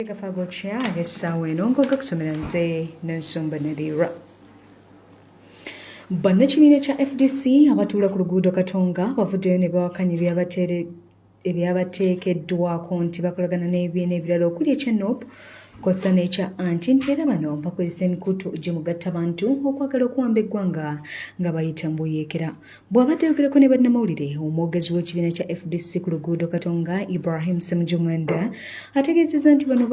Kafagocha agasawe nongo gakusomera nze n'ensumba nerira. Bannakibiina kya FDC abatuula ku luguudo Katonga bavuddeyo ne bawakanya ebyabateekeddwako nti bakolagana n'ebibiina ebirala okuli ekya NOP kosa n'ekya anti nti era bano bakozesa emikutu gyemugattabantu okwagala okuwamba eggwanga nga bayita mbuyeekera. Bw'abadde ayogerako ne bannamawulire omwogezi w'ekibiina kya FDC ku luguudo Katonga Ibrahim Ssemujjumwanda ategeezezza nti bano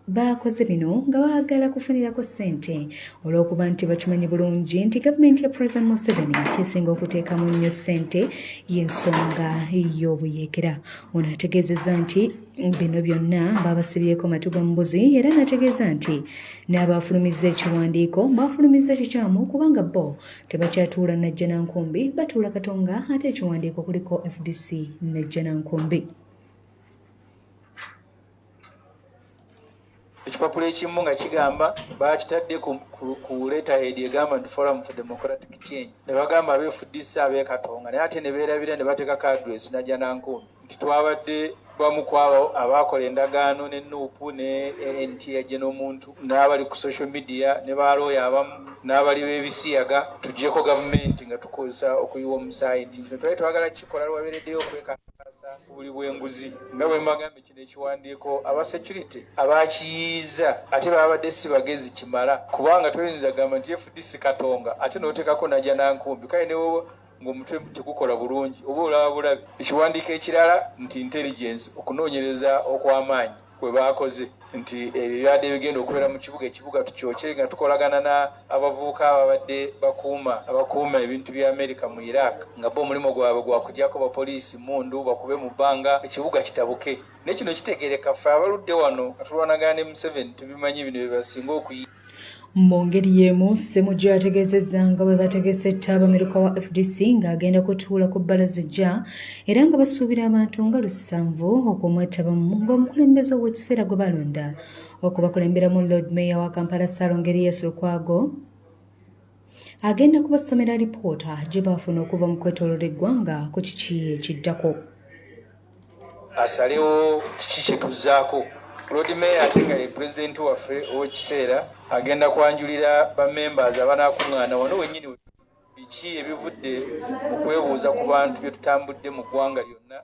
bakoze bino nga baagala kufunirako ssente olw'okuba nti bakimanyi bulungi nti gavumenti ya President Museveni kyesinga okuteekamu nnyo ssente y'ensonga y'obuyeekera. Ono ategeezezza nti bino byonna baabasibyeko matu ga mbuzi era n'ategeeza nti n'abaafulumizza ekiwandiiko baafulumizza kikyamu kubanga bo tebakyatuula Najjanankumbi batuula Katonga ate ekiwandiiko kuliko FDC Najjanankumbi. Ekipapula ekimu nga kigamba bakitadde ku letterhead egamba nti Forum for Democratic Change ne bagamba abeefudisa ab'Ekatonga naye ate ne beerabira ne bateekako address Najjanankumbi nti twabadde bamu kwabo abakola endagaano ne NUP ne NT n'omuntu n'abali ku social media ne balooya abamu n'abali b'ebisiyaga tuggyeko gavumenti nga tukozesa okuyiwa omusaayi nti twali twagala kikola lwabeereddeyo okwekakasa buli bw'enguzi nga bwe mbagambye kino ekiwandiiko aba security abakiyiiza ate babadde si bagezi kimala kubanga toyinza gamba nti FDC Katonga ate n'oteekako Najjanankumbi kale newo ng'omutwe tegukola bulungi oba olaba bulabi. Ekiwandiiko ekirala nti intelligence okunoonyereza okw'amaanyi kwe baakoze nti ebibadde bigenda okubeera mu ekibuga tukyokye nga tukolagana abavubuka ababadde abakuuma ebintu bya Amerika mu Iraq nga bo omulimu gwabwe gwakugyako bapoliisi mundu bakube mu bbanga ekibuga kitabuke. Ne kino kitegeereka ffe abaludde wano atulwanagana ne Museveni tubimanyi bino bye basinga okuyiga. Mu ngeri y'emu Ssemujju ategeezezza nga bwe bategese Ttabamiruka wa FDC ng'agenda kutuula ku Bbalaza era nga basuubira abantu nga 700 okumwetabamu ng'omukulembeze ow'ekiseera gwe balonda okubakulemberamu Lord Mayor wa Kampala Ssaalongeryees Lukwago agenda kubasomera alipoota gye baafuna okuva mu kwetooloola eggwanga ku kiki ekiddako. Asalewo kiki kye tuzzaako. Lord Mayor ate nga ye pulezidenti waffe ow'ekiseera agenda kwanjulira bamembers abanaakuŋŋaana wano wennyini biki ebivudde mu kwebuuza ku bantu bye tutambudde mu ggwanga lyonna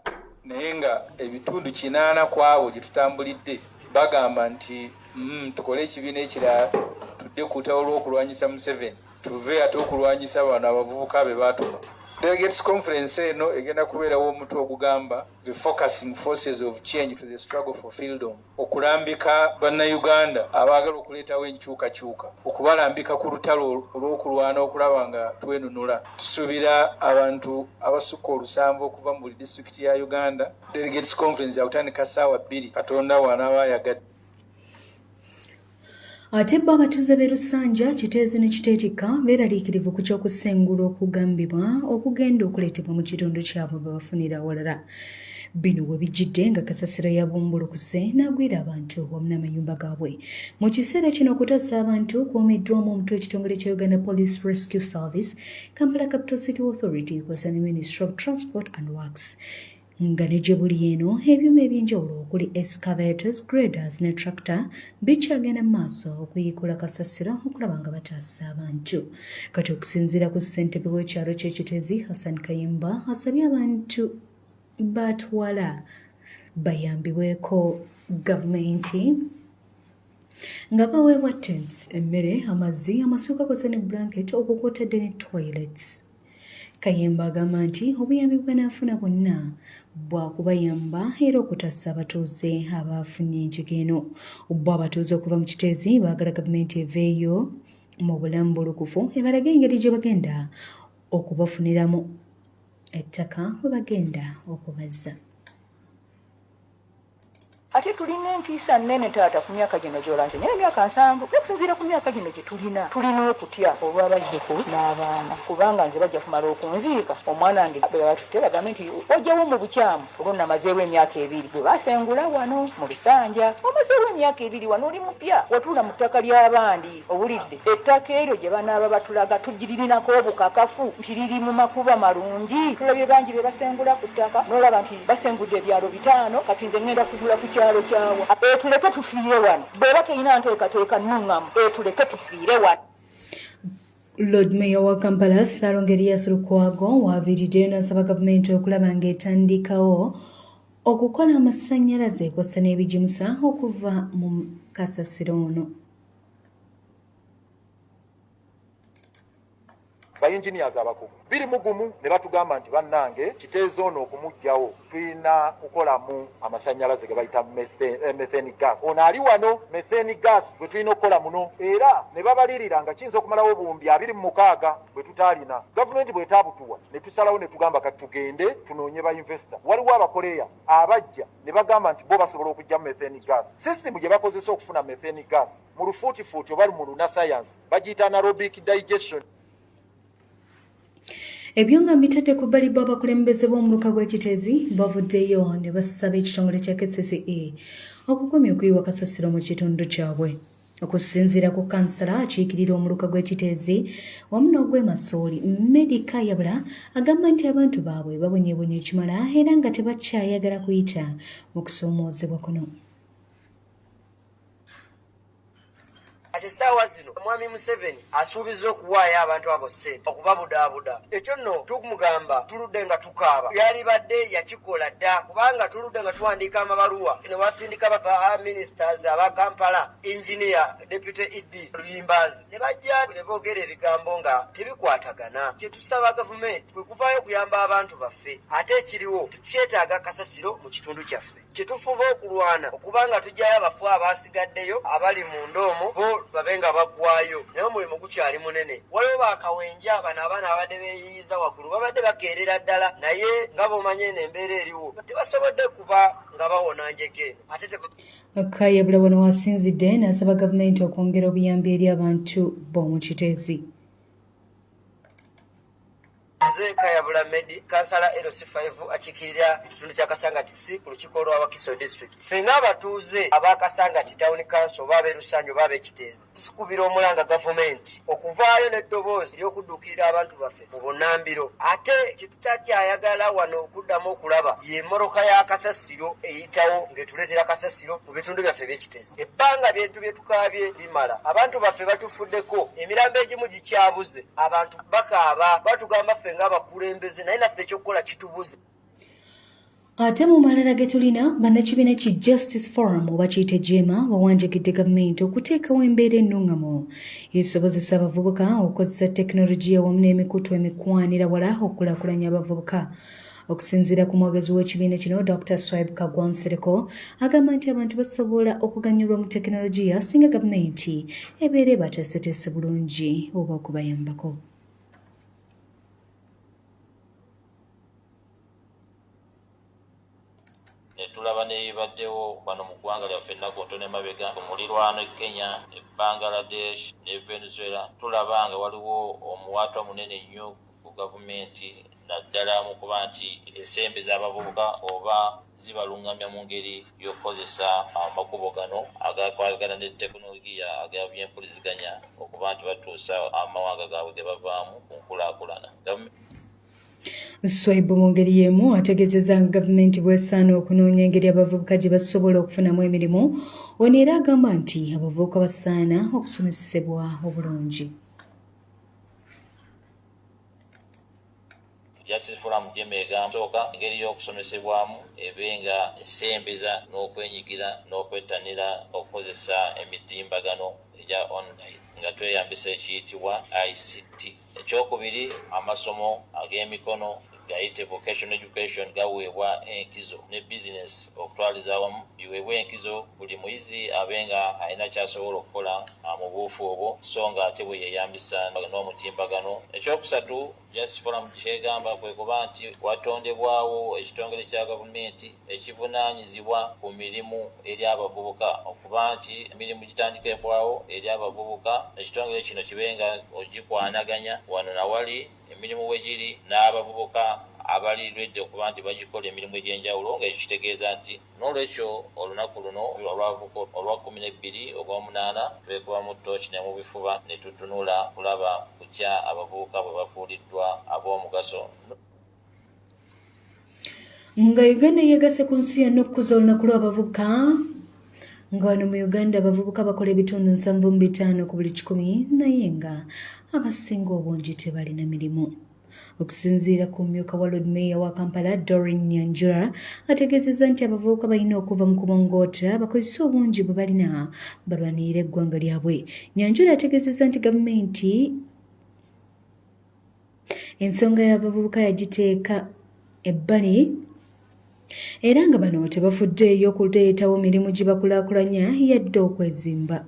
naye nga ebitundu 80 ku abo gye tutambulidde bagamba nti tukole ekibiina ekirala tudde ku lutawo lw'okulwanyisa Museveni tuve ate okulwanyisa bano abavubuka be baatuma. Delegates Conference eno egenda kubeerawo omutwe ogugamba the focusing forces of change to the struggle for freedom, okulambika bannayuganda abaagala okuleetawo enkyukakyuka okubalambika ku lutalo olw'okulwana okulaba nga twenunula. Tusuubira abantu abasukka 700 okuva mu buli disitulikiti ya Uganda. Delegates Conference yakutandika ssaawa 2 Katonda wanaaba ayagadde. Ate bo abatuuze b'e Lusanja Kiteezi ne Kiteetika beeraliikirivu ku ky'okusengula okugambibwa okugenda okuleetebwa mu kitundu kyabwe bwe bafunira awalala. Bino bwe bijjidde nga kasasiro ya bumbulukuse n'agwira abantu wamu n'amayumba gaabwe. Mu kiseera kino okutassa abantu kuumiddwamu omutwe w'ekitongole kya Uganda Police Rescue Service, Kampala Capital City Authority kw'ossa ne Ministry of Transport and Works. Nga ne gye buli eno ebyuma eby'enjawulo okuli excavators, graders ne tractor bikyagenda mu maaso okuyiikula kasasiro okulaba nga bataasa abantu. Kati okusinziira ku ssentebe w'ekyalo ky'Ekiteezi Hassan Kayemba asabye abantu batwala bayambibweko gavumenti nga baweebwa tents, emmere, amazzi, amasuuka kw'ossa ne blanket okukwotadde ne toilets. Kayemba agamba nti obuyambi bwe banaafuna bwonna bwakubayamba era okutassa abatuuze abaafunye enjega eno. Bo abatuuze okuva mu Kiteezi baagala gavumenti eveeyo mu bulamu bulukufu ebalage engeri gye bagenda okubafuniramu ettaka we bagenda okubazza. Ate tulina entiisa nnene taata ku myaka gino gy'olanze naye emyaka 7 okusinziira ku myaka gino gye tulina okutya olw'abazzukulu n'abaana kubanga nze bajja kumala okunziika omwana wange bwe batutte bagambe nti ojjawo mu bukyamu olw'onamazeewo emyaka 2 bwe basengula wano mu Lusanja omazeewo emyaka 2 wano oli mupya watuula mu ttaka ly'abandi owulidde ettaka eryo gye banaaba batulaga tugiririnako obukakafu nti liri mu makuba malungi tulabye bangi be basengula ku ttaka n'olaba nti basengudde ebyalo 5 kati nze ngenda kugula ku kyalo kyawa tuleke tufiire wano bweba terina nteekateeka nnuŋŋamu tuleke tufiire wano. Lord Mayor wa Kampala Ssaalongo Erias Lukwago waaviiriddeyo n'asaba gavumenti okulaba ng'etandikawo okukola amasannyalaze kw'ossa n'ebigimusa okuva mu kasasiro ono. Engineers abakugu biri mugumu ne batugamba nti bannange kiteezo ono okumuggyawo tulina kukolamu amasannyalaze ge bayita methane gas. Ono ali wano methane gas bwe tulina okukola muno era ne babalirira nga kiyinza okumalawo obuwumbi 26 bwe tutaalina. Gavumenti bwetaabutuwa ne tusalawo ne tugamba kati tugende tunoonye ba investor. Waliwo abakoleya abajja ne bagamba nti bo basobola okujja mu methane gas. System gye bakozesa okufuna methane gas mu lufuutifuuti oba mu luna science bagiyita anaerobic digestion. Ebyo nga mbitadde ku bbali bw'abakulembeze b'omuluka gw'ekiteezi bavuddeyo ne basaba ekitongole kya KCCA okukomya okuyiwa kasasiro mu kitundu kyabwe. Okusinziira ku kansala akiikirira omuluka gw'ekiteezi wamu n'ogw'e Masooli, Medi Kayabula agamba nti abantu baabwe babonyeebonye ekimala era nga tebakyayagala kuyita mu kusoomoozebwa kuno. Ate essaawa zino Mwami Museveni asuubiza okuwaayo abantu abo ssente okubabudaabuda. Ekyo nno tukumugamba tuludde nga tukaaba. Yalibadde yakikola dda kubanga tuludde nga tuwandiika amabaluwa ne wasindika ba ministers aba Kampala, engineer, deputy ED Luyimbazi ne bajja ne boogera ebigambo nga tebikwatagana. Kye tusaba gavumenti kwe kuvaayo okuyamba abantu baffe ate ekiriwo tetukyetaaga kasasiro mu kitundu kyaffe. Kyetufuba okulwana okubanga tujjayo abafu abasigaddeyo abali mu ndoomo bo babenga baggwayo naye omulimu gukyali munene. Waliwo bakawenja bano abaana abadde beeyiyiza waggulu babadde bakeerera ddala naye nga bw'omanye n'embeera eriwo tebasobodde kuba nga bawona njege. Kayabula wano wasinzidde n'asaba gavumenti okwongera obuyambi eri abantu b'omu kiteezi. Nze Kayabula Medi, kansala LC5 akiikirira ekitundu kya Kasangati ku lukiiko lwa Wakiso District. Ffe ng'abatuuze aba Kasangati Town Council oba ab'Erusanyu oba ab'Ekiteezi tusikubira omulanga gavumenti okuvaayo n'eddoboozi ery'okudduukirira abantu baffe mu bunnambiro. Ate kye tutakyayagala wano okuddamu okulaba y'emmoloka ya kasasiro eyitawo ng'etuleetera kasasiro mu bitundu byaffe by'Ekiteezi. Ebbanga byetu bye tukaabye limala. Abantu baffe batufuddeko, emirambo egimu gikyabuze, abantu bakaaba batugamba ffe ng'abakulembeze naye naffe ekyokukola kitubuze. Ate mu malala ge tulina bannakibiina ki Justice Forum oba kiyite JEMA bawanjagidde gavumenti okuteekawo embeera ennungamu esobozesa abavubuka okukozesa tekinologiya wamu n'emikutu emikwanira wala okukulaakulanya abavubuka. Okusinziira ku mwogezi w'ekibiina kino Dr. Swaib Kagwansereko agamba nti abantu basobola okuganyulwa mu tekinologiya singa gavumenti ebeera ebateeseteese bulungi oba okubayambako. Tulaba n'ebibaddewo wano mu ggwanga lyaffe ennaku ntono emabega ku mulirwano Kenya, Bangladesh ne Venezuela. Tulaba nga waliwo omuwaatwa munene nnyo ku gavumenti naddala mu kuba nti ensembe z'abavubuka oba zibalungamya mu ngeri y'okukozesa amakubo gano agakwagana ne tekinologiya aga byempuliziganya okuba nti batuusa amawanga gaabwe ge bavaamu ku nkulaakulana. Swaibu mu ngeri y'emu ategeezezza nga gavumenti bw'esaana okunoonya engeri abavubuka gye basobola okufunamu emirimu. Ono era agamba nti abavubuka basaana okusomesebwa obulungi. Justice Forum JEMA egamba sooka engeri y'okusomesebwamu ebenga esembeza n'okwenyigira n'okwettanira okukozesa emitimbagano egya online nga tweyambisa ekiyitibwa ICT. Ekyokubiri amasomo ag'emikono gayite vocational education gaweebwa enkizo ne business okutwaliza awamu biweebwa enkizo buli muyizi abenga alina kyasobola okukola mu buufu obwo so nga ate bwe yeeyambisa n'omutimbagano. Ekyokusatu Justice Forum kyegamba kwe kuba nti watondebwawo ekitongole kya gavumenti ekivunaanyizibwa ku mirimu eri abavubuka okuba nti emirimu gitandikibwawo eri abavubuka ekitongole kino kibenga ogikwanaganya wano nawali emirimu we giri n'abavubuka abali lwedde okuba nti bagikola emirimu egy'enjawulo ng'ekyo kitegeeza nti n'olwekyo olunaku luno olwa 12 ogw'omunaana twekubamu ttooki ne mu bifuba ne tutunula kulaba kutya abavubuka bwe bafuuliddwa ab'omugaso. Nga Uganda yeegase ku nsi yonna okukuza olunaku lw'abavubuka nga wano mu Uganda abavubuka bakola ebitundu 7.5 ku buli 100 naye nga abasinga obungi tebalina mirimu. Okusinziira ku mmyuka wa Lord Mayor wa Kampala Doreen Nyanjura ategeezezza nti abavubuka balina okuva mu kubongoota bakozese obungi bwe balina balwanirira eggwanga lyabwe. Nyanjura ategeezezza nti gavumenti ensonga y'abavubuka yagiteeka ebbali era nga bano tebafuddeeyo okuleetawo mirimu gye bakulaakulanya yadde okwezimba.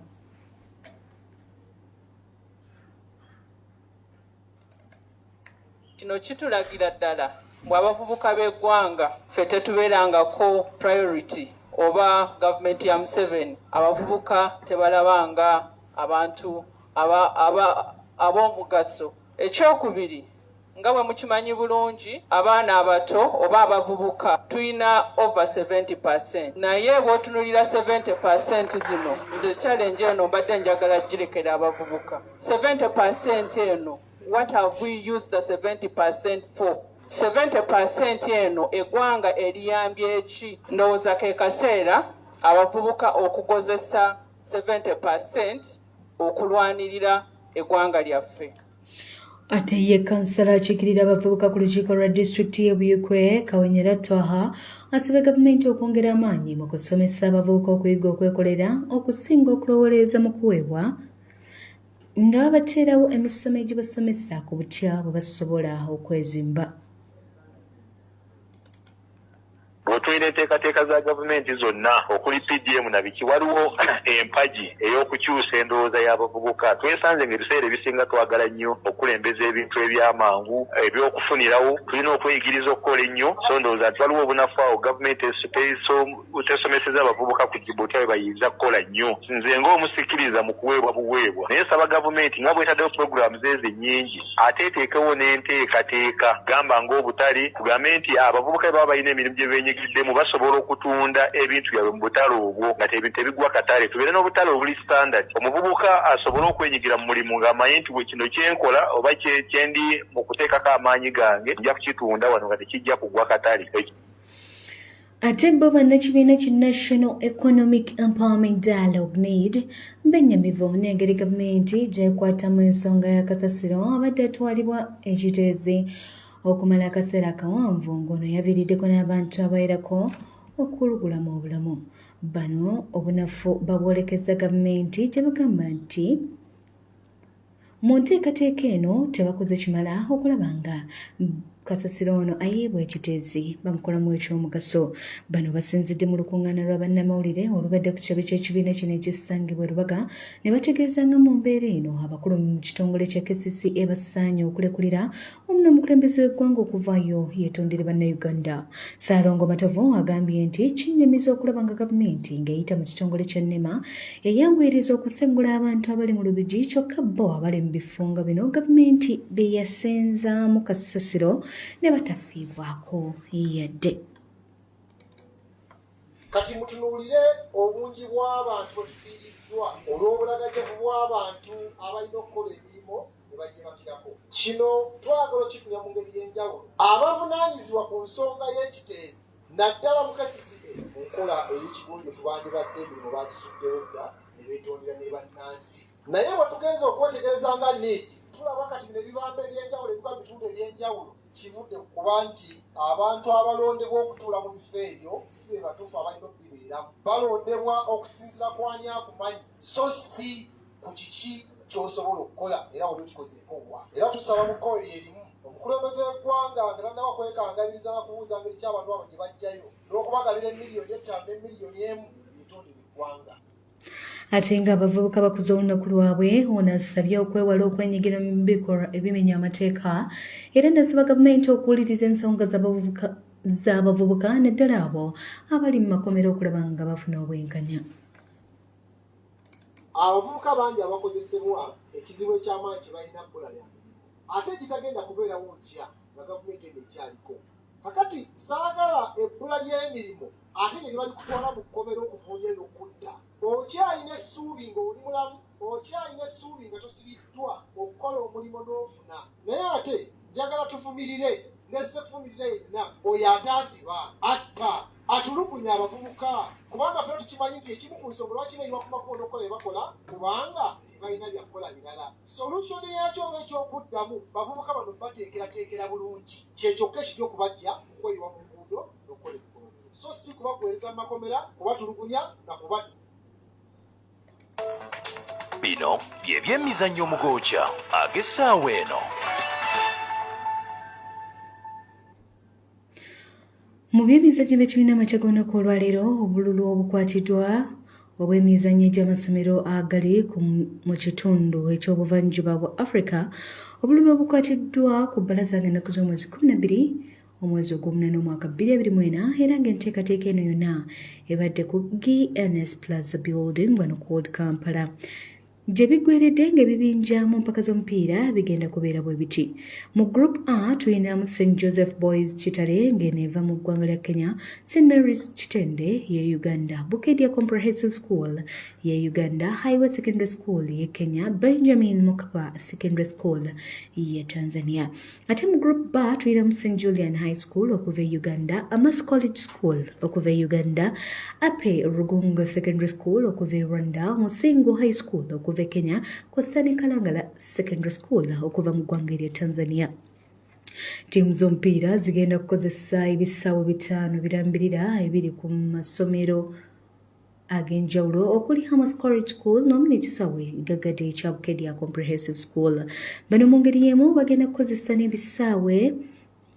Kino kitulagira ddala bwe abavubuka b'eggwanga ffe tetubeerangako priority oba gavumenti ya Museveni abavubuka tebalabanga abantu ab'omugaso. Ekyokubiri nga bwe mukimanyi bulungi abaana abato oba abavubuka tulina over 70%, naye bw'otunulira 70% zino nze challenge eno mbadde njagala girekera abavubuka. 70% eno what have we used the 70% for? 70% eno eggwanga eriyambye eki? Ndowooza ke kaseera abavubuka okugozesa 70% okulwanirira eggwanga lyaffe. Ate ye kansala akiikirira abavubuka ku lukiiko lwa disitulikiti y'e Buyikwe Kawenyera Twaha asabye gavumenti okwongera amaanyi mu kusomesa abavubuka okuyiga okwekolera okusinga okulowooleza mu kuweebwa nga bateerawo emisomo egibasomesa ku butya bwe basobola okwezimba. Bw'otulina enteekateeka za gavumenti zonna okuli PDM na biki waliwo empagi ey'okukyusa endowooza y'abavubuka. Twesanze ng'ebiseera ebisinga twagala nnyo okulembeza ebintu eby'amangu ebyokufunirawo, tulina okweyigiriza okukola ennyo, so ndowooza nti waliwo obunafu awo gavumenti tesomeseza abavubuka ku butya bwe bayinza kukola nnyo. Nze ng'omusikiriza mu kuweebwa buweebwa, naye nsaba gavumenti nga bw'etaddewo puroguramu zeeze nnyingi ate eteekewo n'enteekateeka gamba ng'obutale, tugambe nti abavubuka bwe baba balina emirimu gye beenyigiddemu basobola okutunda ebintu byabwe mu butale obwo nga ebintu ebigwa katale. Tubeere n'obutale obuli standard, omuvubuka asobole okwenyigira mu mulimu ng'amanyi nti bwe kino kyenkola oba kyendi mu kuteekako amaanyi gange nja kukitunda wano nga tekijja kugwa katale. Ate bo bannakibiina ki National Economic Empowerment Dialogue NED bennyamivu n'engeri gavumenti gy'ekwatamu ensonga ya kasasiro abadde atwalibwa ekiteezi okumala akaseera akawanvu ng'ono yaviiriddeko n'abantu abawerako okulugula mu bulamu. Bano obunafu babwolekeza gavumenti gye bagamba nti mu nteekateeka eno tebakoze kimala okulaba nga kasasiro ono ayeebwa ekiteezi bamukolamu ekyomugaso. Bano basinzidde mu lukuŋŋaana lwa bannamawulire olubadde ku kisabe ky'ekibiina kino ekisangibwa Rubaga ne bategeeza nga mu mbeera eno abakulu mu kitongole kya KCCA basaanye okulekulira omu n'omukulembeze w'eggwanga okuvaayo yeetondere bannayuganda. Ssaalongo Matovu agambye nti kinnyamiza okulaba nga gavumenti ng'eyita mu kitongole kya NEMA eyanguyiriza okusengula abantu abali mu lubigi kyokka bo abali mu bifunga bino gavumenti bye yasenzaamu kasasiro ne batafiibwako yadde. Kati mutunuulire obungi bw'abantu bwetufiiriddwa olw'obulagajjavu bw'abantu abalina okukola emirimu ne bagyebakirako. Kino twagala okifunira mu ngeri y'enjawulo. Abavunaanyizibwa ku nsonga y'ekiteezi naddala mu KCCA mu nkola ey'ekigunjufu bandibadde emirimu bagisuddewo dda ne beetondera ne bannansi. Naye bwe tugenza okwetegereza nga NED tulaba kati bino ebibamba eby'enjawulo ebikuba bitundu eby'enjawulo kivudde kuba nti abantu abalondebwa okutuula mu bifo ebyo si be batuufu abalina okubibeeramu. Balondebwa okusinziira ku ani akumanyi so si ku kiki ky'osobola okukola era wali okikozeeko wa. Era tusaba mu kkooli erimu omukulembeze w'eggwanga nga tannaba kwekangabiriza nga kubuuza ngeri ki abantu abo gye bajjayo n'okubagabira $5 ne $1 yetondera eggwanga. Ate ng'abavubuka bakuze olunaku lwabwe ono asabye okwewala okwenyigira mu bikolwa ebimenya amateeka era n'asaba gavumenti okuwuliriza ensonga z'abavubuka naddala abo abali mu makomero okulaba nga bafuna obwenkanya. Abavubuka bangi abakozesebwa ekizibu eky'amaanyi kye balina bbula lya mirimu ate kitagenda kubeerawo ntya nga gavumenti eno ekyaliko. Kakati saagala ebbula ly'emirimu ate ne libalikutwala mu kkomero okuvunja n'okutta. Okyalina essuubi ng'oli mulamu, okyalina essuubi nga tosibiddwa okukola omulimu n'ofuna. Naye ate njagala tuvumirire nesekufumirira yenna oyo ataasiba atta atulugunya abavubuka kubanga ffe tukimanyi nti ekimu ku nsonga lwaki beyiwa ku makondo okola ebakola kubanga balina byakukola birala solution yakyo oba ekyokuddamu bavubuka bano bateekerateekera bulungi kyekyokka ekijja okubajja okweyiwa mu nguudo nokukola ebikolwa so si kubakuweereza mu makomera kubatulugunya na kuba bino by'ebyemizannyo mugookya ag'essaawa eno. Mu by'emizannyo bye tulina amakya g'olunaku olwaleero obululu obukwatiddwa obw'emizannyo gy'amasomero agali mu kitundu ekyobuvanjuba bwa Africa obululu obukwatiddwa ku bbalaza ng'ennaku z'omwezi 12 omwezi ogw'omunana omwaka 2024 era ng'enteekateeka eno yonna ebadde ku GNS Plaza Building wano ku Old Kampala. Gye biggweeredde ng'ebibinja mu mpaka z'omupiira bigenda kubeera bwe biti. Mu Group A tulinamu St Joseph Boys Kitale ng'eneeva mu ggwanga lya Kenya, St Mary's Kitende ye Uganda, Bukedia Comprehensive School ye Uganda, Highway Secondary School ye Kenya, Benjamin Mkapa Secondary School ye Tanzania. Ate mu Group B tulinamu St Julian High School okuva e Uganda, Amas College School okuva e Uganda, Ape Rugunga Secondary School okuva e Rwanda, Musingo High School okuva e Kenya, Kosani Kalangala Secondary School okuva mu ggwanga erya Tanzania. Ttiimu z'omupiira zigenda kukozesa ebisaawe 5 birambirira ebiri ku masomero ag'enjawulo okuli Hamas College School n'omuli ekisaawe Gagadi ekya Bukedia Comprehensive School. Bano mu ngeri y'emu bagenda kukozesa n'ebisaawe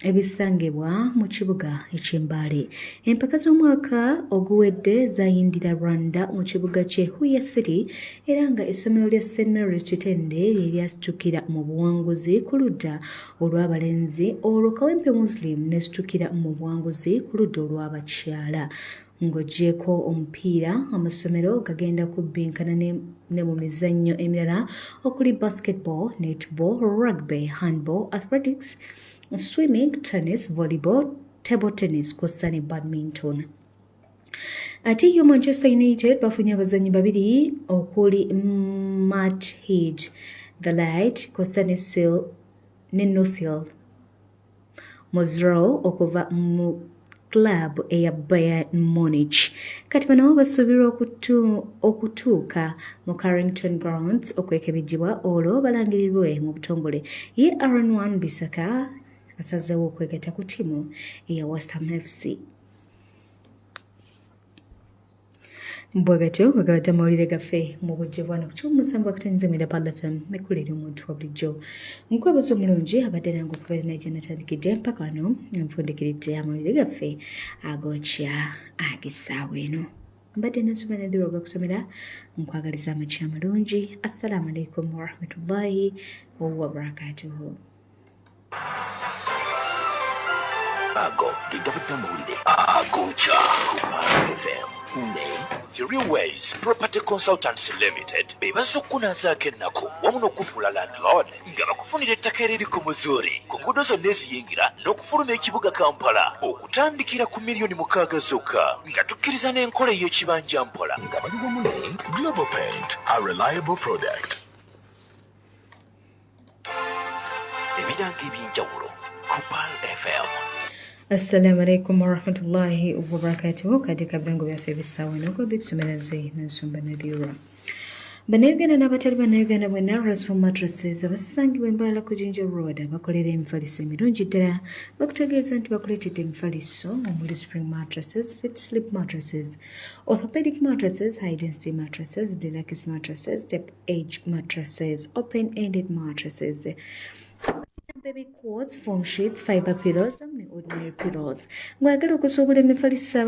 ebisangibwa mu kibuga eky'Embale. Empaka z'omwaka oguwedde zayindira Rwanda mu kibuga ky'e Huye City era nga essomero lya St Mary's Kitende lye lyasitukira mu buwanguzi ku ludda olw'abalenzi olwo Kawempe Muslim n'esitukira mu buwanguzi ku ludda olw'abakyala. Ng'oggyeko omupiira amasomero gagenda kubbinkana ne mu mizannyo emirala okuli basketball, netball, rugby, handball, athletics, swimming, tennis, volleyball, table tennis kw'ossa ne badminton. Ate yo Manchester United bafunye abazannyi babiri okuli Matt Hedge, The Light kw'ossa ne Nosil Mozro okuva mu club eya Bayern Munich. Kati bano basuubirwa okutuuka mu Carrington Grounds okwekebejjibwa olwo balangirirwe mu butongole ye Aaron Bissaka asazeewo okwegatta ku ttiimu eya West Ham FC. Bwagatyo bwegabadde amawulire gaffe mu bujjibwano ku ky'omusanvu akatanyiza mwenda Pal FM mekulira omuntu wa bulijjo. Nkwebaza omulungi abadde nange okuva gye natandikidde mpaka wano nfundikiridde amawulire gaffe agookya ag'essaawa eno. Mbadde nasoma nadhira ogakusomera nkwagaliza amakya amalungi. Assalamu alaikum warahmatullahi wabarakatuhu. Ago gigabadde amawulire agookya ku Pal FM ne Three Ways Property Consultants Limited bebaza okunazaako ennaku wamu n'okufuula landlord nga bakufunira ettaka eriri ku muzuuri ku nguudo zonna eziyingira n'okufuluma ekibuga Kampala okutandikira ku $6,000,000 zokka nga tukkiriza n'enkola ey'ekibanja mpola nga bali wamu ne Global Paint, a reliable product. Ebiranga eby'enjawulo ku Pal FM. Assalamu alaikum warahmatullahi wabarakatuhu. Kati kabirango byaffe ebissaawa eno bitusomera ze n'ensumba nadhira. Bannayuganda n'abatali bannayuganda bwenna Rasful Mattresses abasangibwa Embaala ku Jinja Road bakolera emifaliso emirungi ddala bakutegeeza nti bakuleetedde emifaliso omuli spring mattresses, fit sleep mattresses, orthopedic mattresses, high density mattresses, deluxe mattresses, step age mattresses, open-ended mattresses, baby quads, foam sheets, fiber pillows, ordinary pillows. Ng'oyagala okusuubula emifaliso